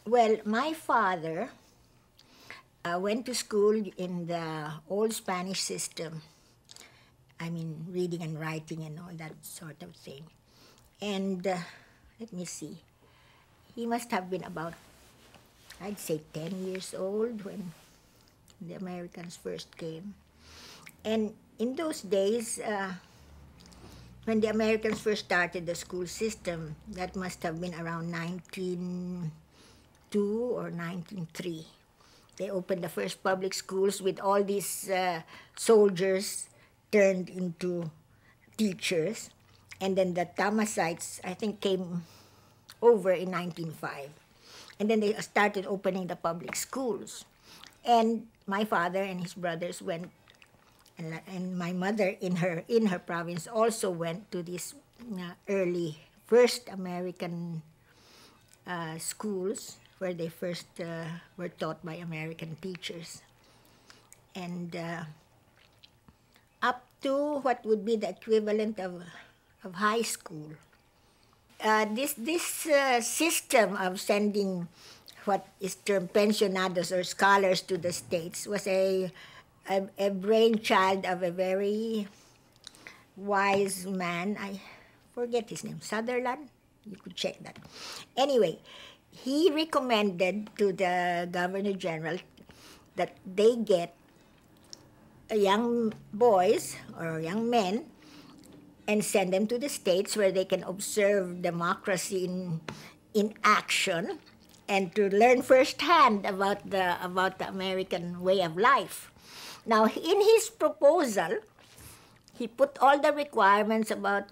Well, my father went to school in the old Spanish system. I mean, reading and writing and all that sort of thing. And let me see, he must have been about, I'd say, 10 years old when the Americans first came. And in those days, when the Americans first started the school system, that must have been around 1902 or 1903. They opened the first public schools with all these soldiers turned into teachers. And then the Tamasites, I think, came over in 1905. And then they started opening the public schools. And my father and his brothers went, and my mother in her province also went to these early first American schools where they first were taught by American teachers. And up to what would be the equivalent of high school. This system of sending what is termed pensionados or scholars to the States was a brainchild of a very wise man. I forget his name, Sutherland? You could check that. Anyway, he recommended to the Governor General that they get young boys or young men and send them to the States where they can observe democracy in action and to learn firsthand about the American way of life. Now, in his proposal, he put all the requirements about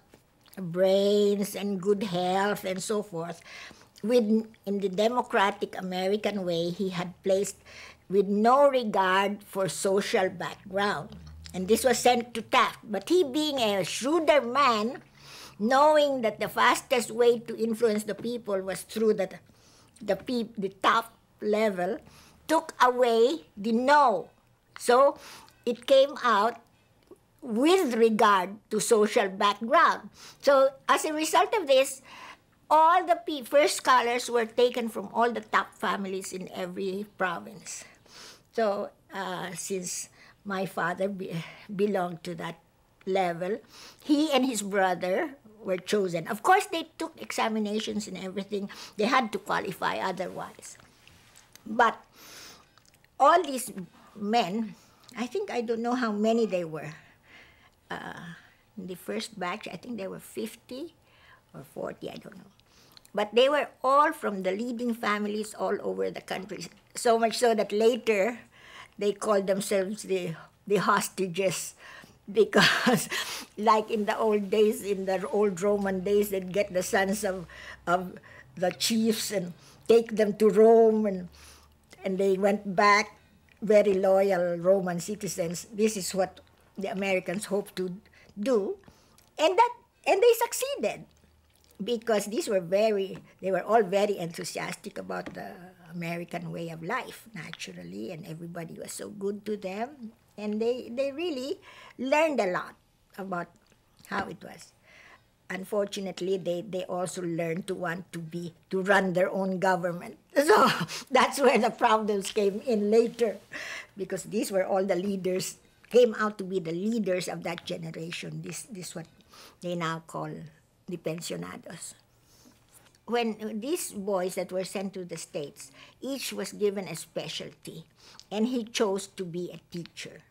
brains and good health and so forth. In the democratic American way, he had placed with no regard for social background. And this was sent to Taft. But he, being a shrewder man, knowing that the fastest way to influence the people was through the top level, took away the no. So it came out with regard to social background. So as a result of this, all the first scholars were taken from all the top families in every province. So since my father belonged to that level, he and his brother were chosen. Of course, they took examinations and everything. They had to qualify otherwise. But all these men, I don't know how many they were. In the first batch, I think there were 50 or 40, I don't know. But they were all from the leading families all over the country. So much so that later they called themselves the hostages, because like in the old days, in the old Roman days, they'd get the sons of the chiefs and take them to Rome, and they went back very loyal Roman citizens. This is what the Americans hoped to do, and they succeeded, because they were all very enthusiastic about the American way of life, naturally, and everybody was so good to them, and they really learned a lot about how it was. Unfortunately, they also learned to want to run their own government. So that's where the problems came in later, because these were all the leaders, came out to be the leaders of that generation. This what they now call the pensionados. When these boys that were sent to the States, each was given a specialty, and he chose to be a teacher.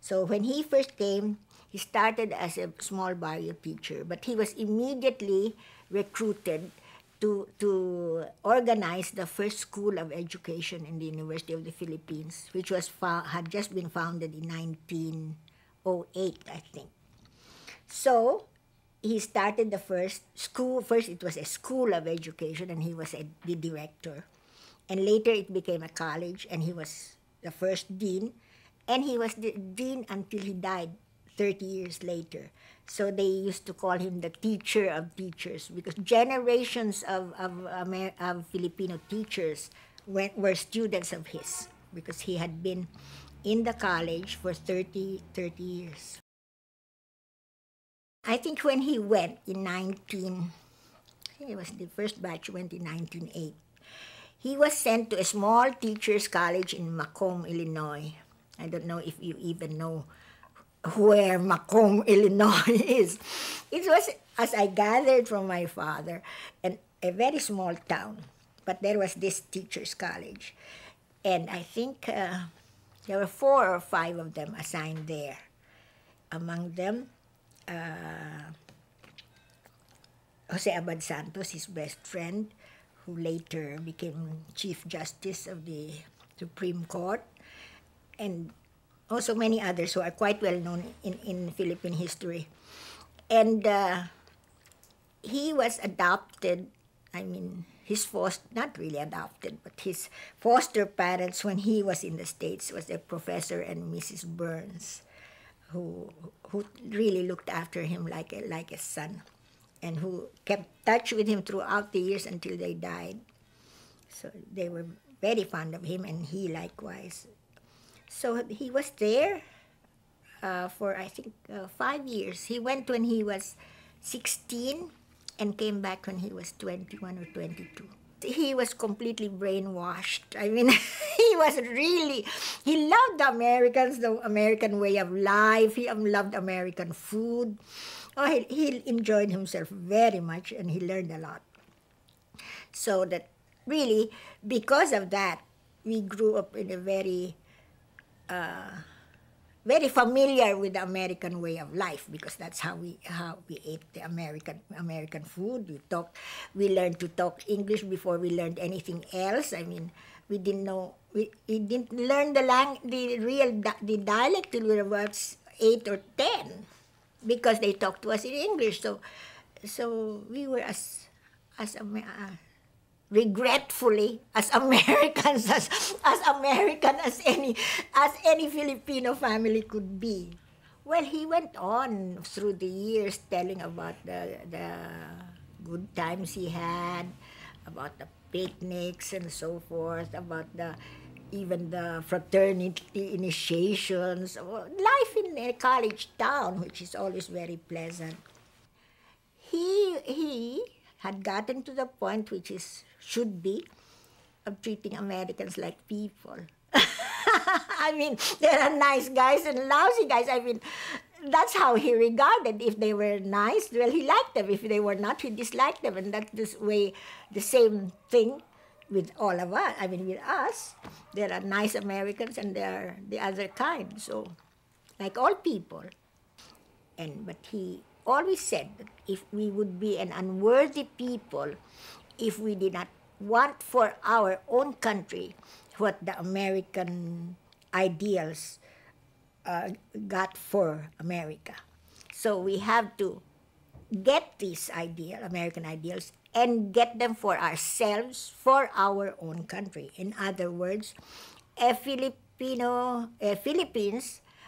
So when he first came, he started as a small barrio teacher, but he was immediately recruited to organize the first school of education in the University of the Philippines, which had just been founded in 1908, I think. So he started the first school. First, it was a school of education, and he was the director. And later, it became a college, and he was the first dean. And he was the dean until he died 30 years later. So they used to call him the teacher of teachers, because generations of Filipino teachers were students of his, because he had been in the college for 30 years. I think when he went in I think it was the first batch went in 1908, he was sent to a small teachers' college in Macomb, Illinois. I don't know if you even know where Macomb, Illinois is. It was, as I gathered from my father, a very small town. But there was this teachers' college. And I think there were 4 or 5 of them assigned there. Among them, Jose Abad Santos, his best friend, who later became Chief Justice of the Supreme Court, and also many others who are quite well known in Philippine history. And he was adopted, not really adopted, but his foster parents when he was in the States was a Professor and Mrs. Burns, who really looked after him like a son, and who kept touch with him throughout the years until they died. So they were very fond of him, and he likewise. So he was there for, I think, 5 years. He went when he was 16 and came back when he was 21 or 22. He was completely brainwashed. He loved the Americans, the American way of life. He loved American food. He enjoyed himself very much, and he learned a lot. So that really, because of that, we grew up in a very familiar with the American way of life, because that's how we ate the American food. We learned to talk English before we learned anything else. We didn't know, we didn't learn the dialect till we were about 8 or 10, because they talked to us in English. So we were regretfully as Americans, as American as any Filipino family could be. Well, he went on through the years telling about the good times he had, about the picnics and so forth, about even the fraternity initiations, life in a college town, which is always very pleasant. He had gotten to the point should be of treating Americans like people. There are nice guys and lousy guys. That's how he regarded. If they were nice, well, he liked them. If they were not, he disliked them. And that's the same thing with all of us. With us, there are nice Americans and there are the other kind. So, like all people. But he always said that if we would be an unworthy people, if we did not want for our own country what the American ideals got for America. So we have to get these American ideals, and get them for ourselves, for our own country. In other words, Philippines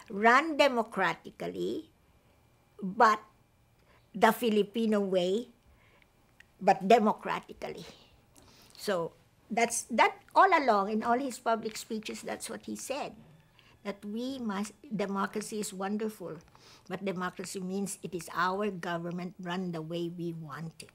run democratically, but the Filipino way, but democratically. So that all along in all his public speeches, that's what he said. That democracy is wonderful, but democracy means it is our government run the way we want it.